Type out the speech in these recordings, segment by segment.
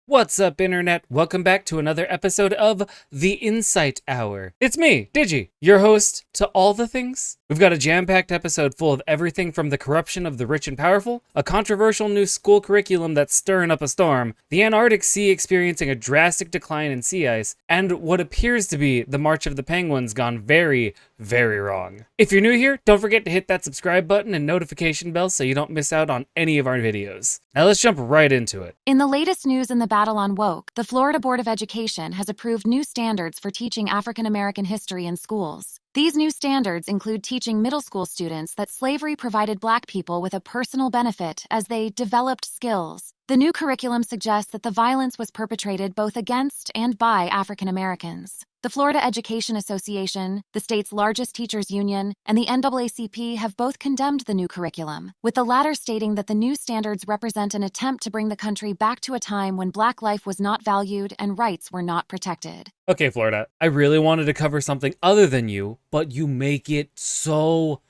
What's up, Internet? Welcome back to another episode of The Insight Hour. It's me, Digi, your host to all the things. We've got a jam-packed episode full of everything from the corruption of the rich and powerful, a controversial new school curriculum that's stirring up a storm, the Antarctic Sea experiencing a drastic decline in sea ice, and what appears to be the March of the Penguins gone very, very wrong. If you're new here, don't forget to hit that subscribe button and notification bell so you don't miss out on any of our videos. Now let's jump right into it. In the latest news in the battle on woke, the Florida Board of Education has approved new standards for teaching African American history in schools. These new standards include teaching middle school students that slavery provided Black people with a personal benefit as they developed skills. The new curriculum suggests that the violence was perpetrated both against and by African Americans. The Florida Education Association, the state's largest teachers union, and the NAACP have both condemned the new curriculum, with the latter stating that the new standards represent an attempt to bring the country back to a time when Black life was not valued and rights were not protected. Okay, Florida, I really wanted to cover something other than you, but you make it so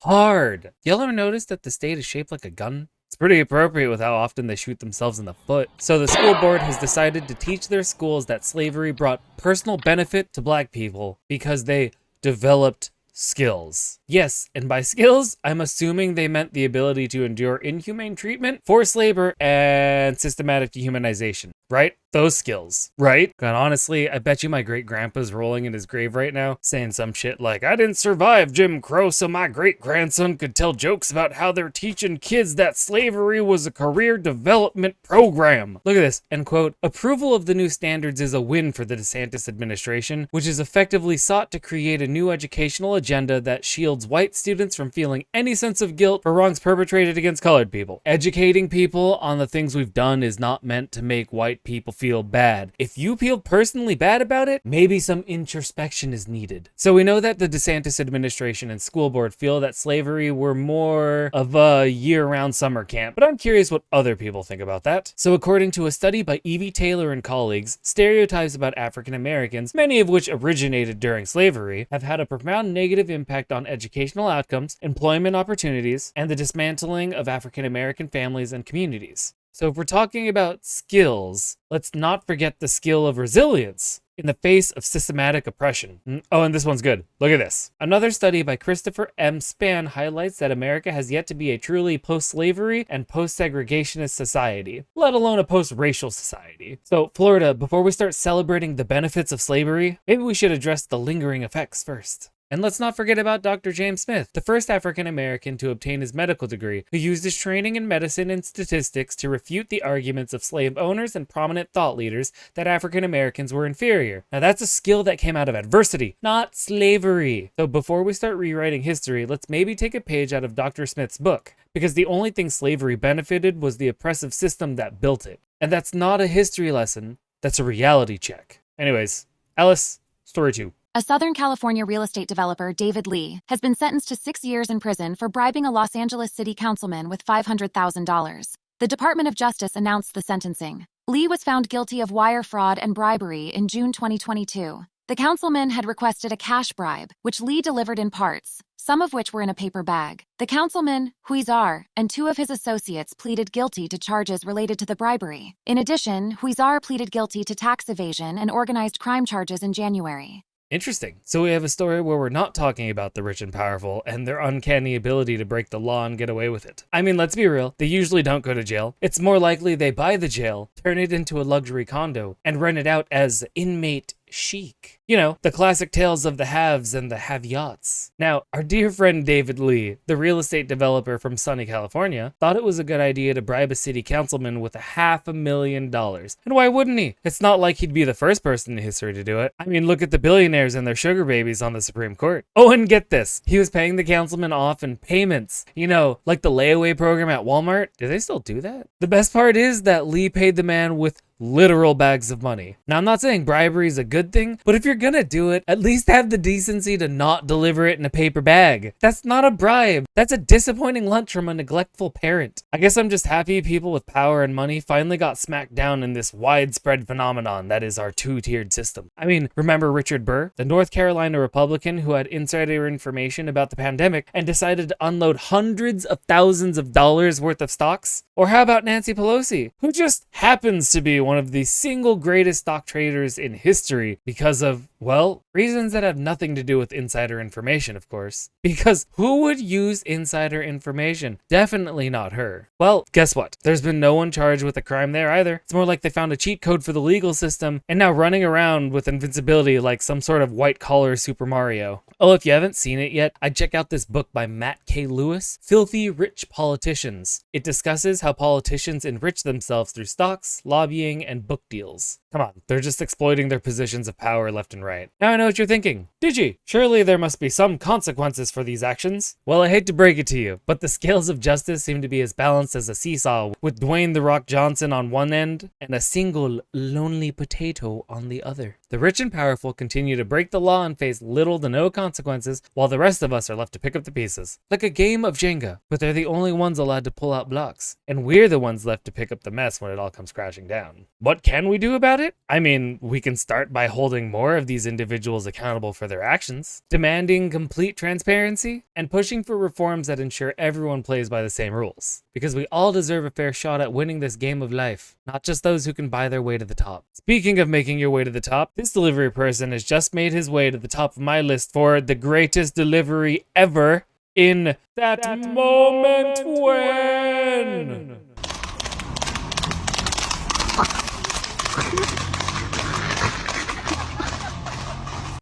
hard. Y'all ever noticed that the state is shaped like a gun? It's pretty appropriate with how often they shoot themselves in the foot. So the school board has decided to teach their schools that slavery brought personal benefit to Black people because they developed skills. Yes, and by skills, I'm assuming they meant the ability to endure inhumane treatment, forced labor, and systematic dehumanization, right? Those skills, right? And honestly, I bet you my great-grandpa's rolling in his grave right now, saying some shit like, I didn't survive Jim Crow, so my great-grandson could tell jokes about how they're teaching kids that slavery was a career development program. Look at this, and quote, approval of the new standards is a win for the DeSantis administration, which has effectively sought to create a new educational agenda that shields white students from feeling any sense of guilt for wrongs perpetrated against colored people. Educating people on the things we've done is not meant to make white people feel bad. If you feel personally bad about it, maybe some introspection is needed. So we know that the DeSantis administration and school board feel that slavery were more of a year-round summer camp, but I'm curious what other people think about that. So according to a study by Evie Taylor and colleagues, stereotypes about African Americans, many of which originated during slavery, have had a profound negative impact on educational outcomes, employment opportunities, and the dismantling of African American families and communities. So if we're talking about skills, let's not forget the skill of resilience in the face of systematic oppression. Oh, and this one's good. Look at this. Another study by Christopher M. Spann highlights that America has yet to be a truly post-slavery and post-segregationist society, let alone a post-racial society. So, Florida, before we start celebrating the benefits of slavery, maybe we should address the lingering effects first. And let's not forget about Dr. James Smith, the first African American to obtain his medical degree, who used his training in medicine and statistics to refute the arguments of slave owners and prominent thought leaders that African Americans were inferior. Now that's a skill that came out of adversity, not slavery. So before we start rewriting history, let's maybe take a page out of Dr. Smith's book, because the only thing slavery benefited was the oppressive system that built it. And that's not a history lesson, that's a reality check. Anyways, Alice, story 2. A Southern California real estate developer, David Lee, has been sentenced to 6 years in prison for bribing a Los Angeles city councilman with $500,000. The Department of Justice announced the sentencing. Lee was found guilty of wire fraud and bribery in June 2022. The councilman had requested a cash bribe, which Lee delivered in parts, some of which were in a paper bag. The councilman, Huizar, and 2 of his associates pleaded guilty to charges related to the bribery. In addition, Huizar pleaded guilty to tax evasion and organized crime charges in January. Interesting. So we have a story where we're not talking about the rich and powerful and their uncanny ability to break the law and get away with it. I mean, let's be real. They usually don't go to jail. It's more likely they buy the jail, turn it into a luxury condo, and rent it out as inmate chic. You know, the classic tales of the haves and the have-yachts. Now, our dear friend David Lee, the real estate developer from sunny California, thought it was a good idea to bribe a city councilman with $500,000. And why wouldn't he? It's not like he'd be the first person in history to do it. I mean, look at the billionaires and their sugar babies on the Supreme Court. Oh, and get this. He was paying the councilman off in payments. You know, like the layaway program at Walmart. Do they still do that? The best part is that Lee paid the man with literal bags of money. Now, I'm not saying bribery is a good thing, but if you're gonna do it, at least have the decency to not deliver it in a paper bag. That's not a bribe. That's a disappointing lunch from a neglectful parent. I guess I'm just happy people with power and money finally got smacked down in this widespread phenomenon that is our two-tiered system. I mean, remember Richard Burr, the North Carolina Republican who had insider information about the pandemic and decided to unload hundreds of thousands of dollars worth of stocks? Or how about Nancy Pelosi, who just happens to be one of the single greatest stock traders in history because of, well, reasons that have nothing to do with insider information, of course. Because who would use insider information? Definitely not her. Well, guess what? There's been no one charged with a crime there either. It's more like they found a cheat code for the legal system and now running around with invincibility like some sort of white-collar Super Mario. Oh, if you haven't seen it yet, I'd check out this book by Matt K. Lewis, Filthy Rich Politicians. It discusses how politicians enrich themselves through stocks, lobbying, and book deals. Come on, they're just exploiting their positions of power left and right. Now I know what you're thinking. Digi, surely there must be some consequences for these actions. Well, I hate to break it to you, but the scales of justice seem to be as balanced as a seesaw, with Dwayne "The Rock" Johnson on one end and a single lonely potato on the other. The rich and powerful continue to break the law and face little to no consequences, while the rest of us are left to pick up the pieces. Like a game of Jenga, but they're the only ones allowed to pull out blocks, and we're the ones left to pick up the mess when it all comes crashing down. What can we do about it? I mean, we can start by holding more of these individuals accountable for their actions, demanding complete transparency, and pushing for reforms that ensure everyone plays by the same rules. Because we all deserve a fair shot at winning this game of life, not just those who can buy their way to the top. Speaking of making your way to the top, this delivery person has just made his way to the top of my list for the greatest delivery ever in that moment when.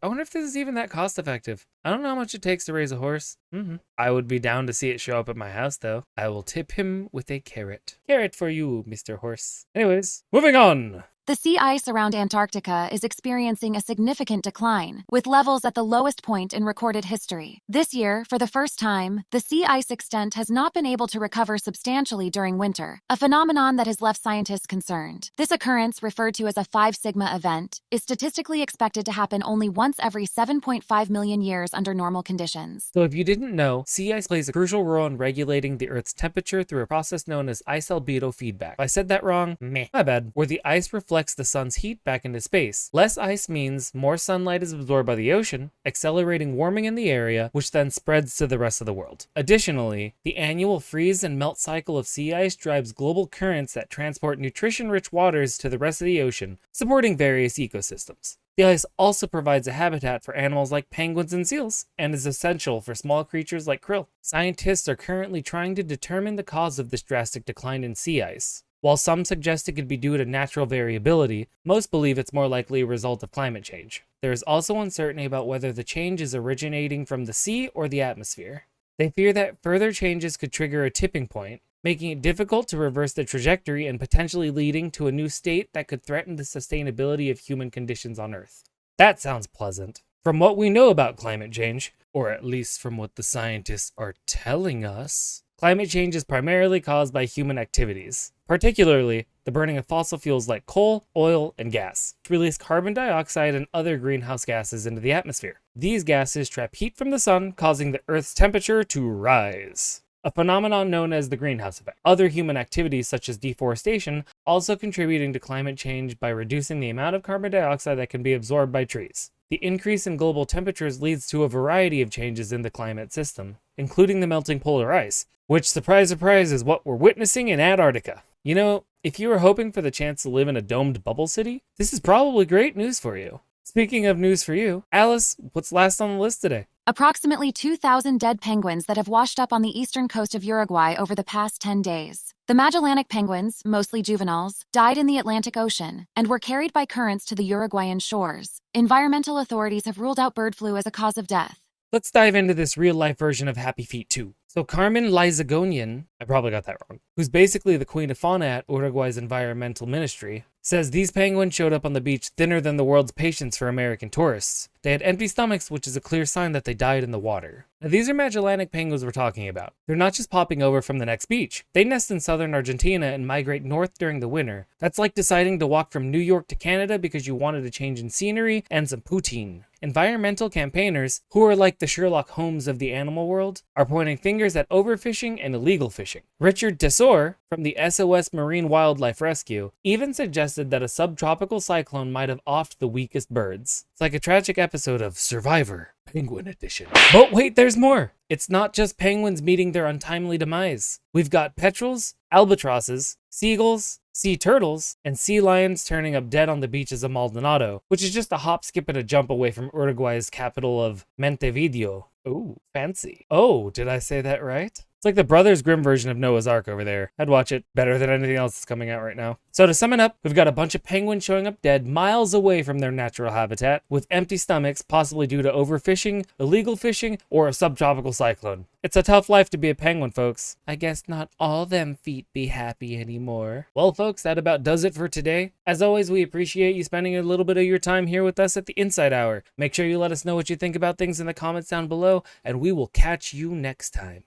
I wonder if this is even that cost effective. I don't know how much it takes to raise a horse. I would be down to see it show up at my house though. I will tip him with a carrot. Carrot for you, Mr. Horse. Anyways, moving on. The sea ice around Antarctica is experiencing a significant decline, with levels at the lowest point in recorded history. This year, for the first time, the sea ice extent has not been able to recover substantially during winter, a phenomenon that has left scientists concerned. This occurrence, referred to as a 5 sigma event, is statistically expected to happen only once every 7.5 million years under normal conditions. So if you didn't know, sea ice plays a crucial role in regulating the Earth's temperature through a process known as ice albedo feedback. If I said that wrong, meh, my bad. Where the ice reflects the sun's heat back into space. Less ice means more sunlight is absorbed by the ocean, accelerating warming in the area, which then spreads to the rest of the world. Additionally, the annual freeze and melt cycle of sea ice drives global currents that transport nutrition-rich waters to the rest of the ocean, supporting various ecosystems. The ice also provides a habitat for animals like penguins and seals, and is essential for small creatures like krill. Scientists are currently trying to determine the cause of this drastic decline in sea ice. While some suggest it could be due to natural variability, most believe it's more likely a result of climate change. There is also uncertainty about whether the change is originating from the sea or the atmosphere. They fear that further changes could trigger a tipping point, making it difficult to reverse the trajectory and potentially leading to a new state that could threaten the sustainability of human conditions on Earth. That sounds pleasant. From what we know about climate change, or at least from what the scientists are telling us, climate change is primarily caused by human activities, particularly the burning of fossil fuels like coal, oil, and gas, which release carbon dioxide and other greenhouse gases into the atmosphere. These gases trap heat from the sun, causing the Earth's temperature to rise, a phenomenon known as the greenhouse effect. Other human activities such as deforestation also contributing to climate change by reducing the amount of carbon dioxide that can be absorbed by trees. The increase in global temperatures leads to a variety of changes in the climate system, including the melting polar ice, which, surprise, surprise, is what we're witnessing in Antarctica. You know, if you were hoping for the chance to live in a domed bubble city, this is probably great news for you. Speaking of news for you, Alice, what's last on the list today? Approximately 2,000 dead penguins that have washed up on the eastern coast of Uruguay over the past 10 days. The Magellanic penguins, mostly juveniles, died in the Atlantic Ocean and were carried by currents to the Uruguayan shores. Environmental authorities have ruled out bird flu as a cause of death. Let's dive into this real-life version of Happy Feet 2. So Carmen Lizagonian, I probably got that wrong, who's basically the queen of fauna at Uruguay's environmental ministry, says these penguins showed up on the beach thinner than the world's patience for American tourists. They had empty stomachs, which is a clear sign that they died in the water. Now, these are Magellanic penguins we're talking about. They're not just popping over from the next beach. They nest in southern Argentina and migrate north during the winter. That's like deciding to walk from New York to Canada because you wanted a change in scenery and some poutine. Environmental campaigners, who are like the Sherlock Holmes of the animal world, are pointing fingers at overfishing and illegal fishing. Richard Desor, from the SOS Marine Wildlife Rescue, even suggested that a subtropical cyclone might have offed the weakest birds. It's like a tragic episode of Survivor. Penguin edition. But wait, there's more. It's not just penguins meeting their untimely demise. We've got petrels, albatrosses, seagulls, sea turtles, and sea lions turning up dead on the beaches of Maldonado, which is just a hop, skip, and a jump away from Uruguay's capital of Montevideo. Ooh, fancy. Oh, did I say that right? It's like the Brothers Grimm version of Noah's Ark over there. I'd watch it better than anything else that's coming out right now. So to sum it up, we've got a bunch of penguins showing up dead miles away from their natural habitat with empty stomachs, possibly due to overfishing, illegal fishing, or a subtropical cyclone. It's a tough life to be a penguin, folks. I guess not all them feet be happy anymore. Well, folks, that about does it for today. As always, we appreciate you spending a little bit of your time here with us at the Inside Hour. Make sure you let us know what you think about things in the comments down below, and we will catch you next time.